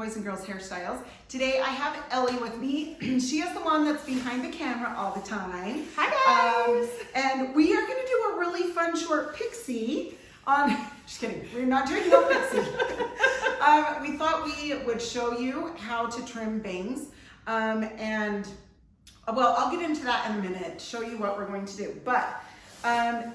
Boys and Girls Hairstyles. Today I have Ellie with me. She is the one that's behind the camera all the time. Hi guys! And we are going to do a really fun short pixie on, just kidding, we're not doing no pixie. We thought we would show you how to trim bangs. Well, I'll get into that in a minute, show you what we're going to do. But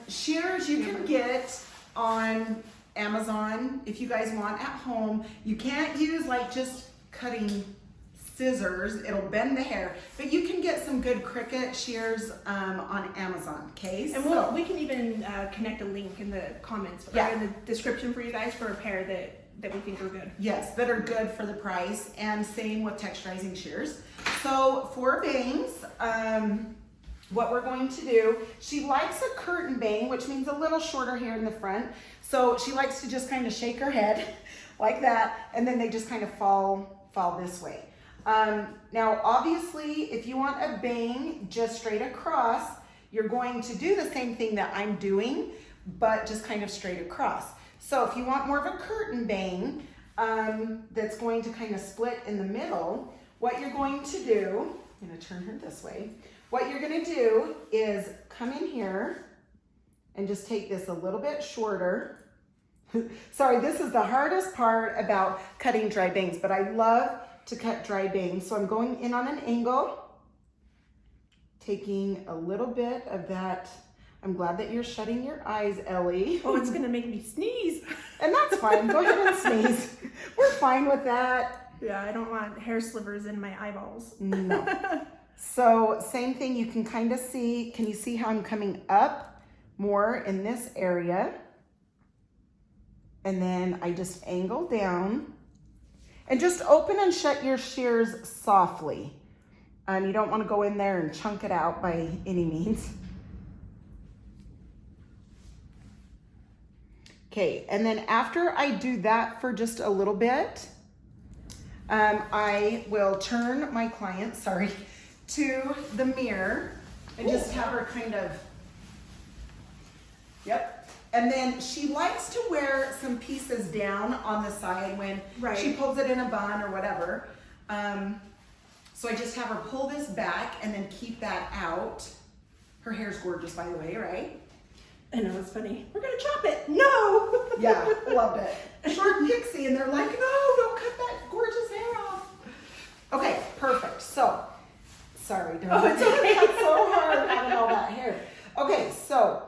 shears you can get on Amazon if you guys want at home. You can't use like just cutting scissors, it'll bend the hair, but you can get some good Cricut shears on Amazon, okay? And we can even connect a link in the comments or in the description for you guys for a pair that we think are good. Yes, that are good for the price, and same with texturizing shears. So for bangs, what we're going to do, she likes a curtain bang, which means a little shorter hair in the front. So she likes to just kind of shake her head like that, and then they just kind of fall this way. Now, obviously, if you want a bang just straight across, you're going to do the same thing that I'm doing, but just kind of straight across. So if you want more of a curtain bang that's going to kind of split in the middle, what you're going to do, I'm going to turn her this way. What you're going to do is come in here and just take this a little bit shorter. Sorry, this is the hardest part about cutting dry bangs, but I love to cut dry bangs. So I'm going in on an angle, taking a little bit of that. I'm glad that you're shutting your eyes, Ellie. Oh, it's gonna make me sneeze. And that's fine, go ahead and sneeze. We're fine with that. Yeah, I don't want hair slivers in my eyeballs. No. So same thing, you can kind of see, can you see how I'm coming up more in this area? And then I just angle down and just open and shut your shears softly. You don't want to go in there and chunk it out by any means. Okay, and then after I do that for just a little bit, I will turn my client, to the mirror and just have her kind of, And then she likes to wear some pieces down on the side when she pulls it in a bun or whatever. So I just have her pull this back and then keep that out. Her hair's gorgeous, by the way, right? I know, it's funny. We're gonna chop it. No! Yeah, loved it. Short pixie, and they're like, no, don't cut that gorgeous hair off. Okay, perfect. So, sorry, darling. Oh, it's okay. It's so hard having all that hair. Okay, so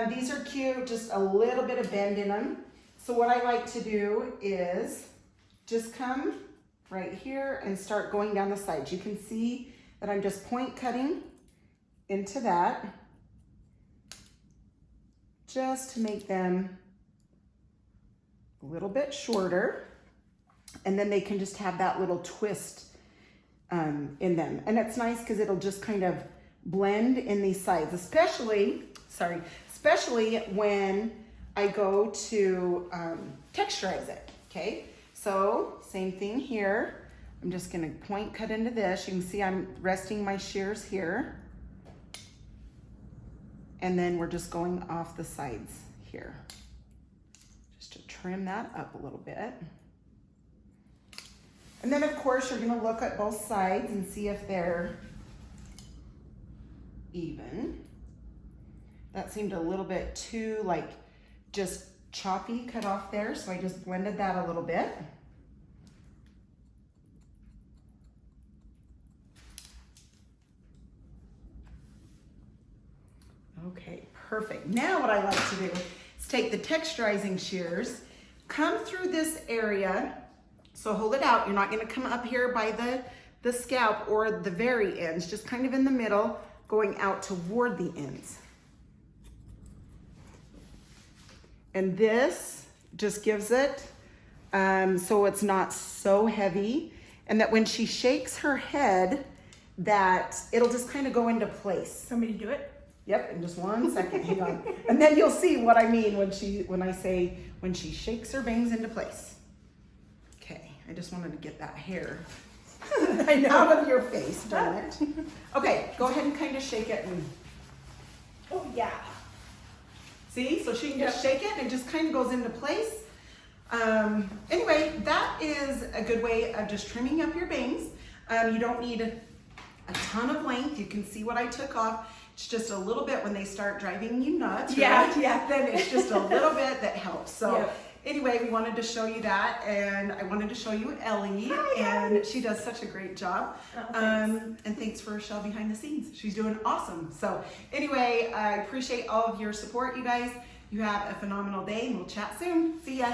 these are cute, just a little bit of bend in them. So what I like to do is just come right here and start going down the sides. You can see that I'm just point cutting into that, just to make them a little bit shorter. And then they can just have that little twist in them. And it's nice because it'll just kind of blend in these sides, especially when I go to texturize it, okay? So same thing here. I'm just gonna point cut into this. You can see I'm resting my shears here. And then we're just going off the sides here, just to trim that up a little bit. And then of course, you're gonna look at both sides and see if they're even. That seemed a little bit too like just choppy cut off there, so I just blended that a little bit. Okay, perfect. Now what I like to do is take the texturizing shears, come through this area, so hold it out. You're not gonna come up here by the scalp or the very ends, just kind of in the middle, going out toward the ends. And this just gives it so it's not so heavy, and that when she shakes her head, that it'll just kind of go into place. Want me to do it? Yep, in just 1 second, hang on. And then you'll see what I mean when I say when she shakes her bangs into place. Okay, I just wanted to get that hair out of your face, darn it. Okay, go ahead and kind of shake it. Oh yeah. See, so she can just shake it and it just kind of goes into place. Anyway, that is a good way of just trimming up your bangs. You don't need a ton of length. You can see what I took off. It's just a little bit when they start driving you nuts. Yeah, right? yeah. Then it's just a little bit that helps. So Yep. anyway, we wanted to show you that, and I wanted to show you Ellie, and she does such a great job. Oh, thanks. And thanks for Shell behind the scenes. She's doing awesome. So anyway, I appreciate all of your support, you guys. You have a phenomenal day, and we'll chat soon. See ya.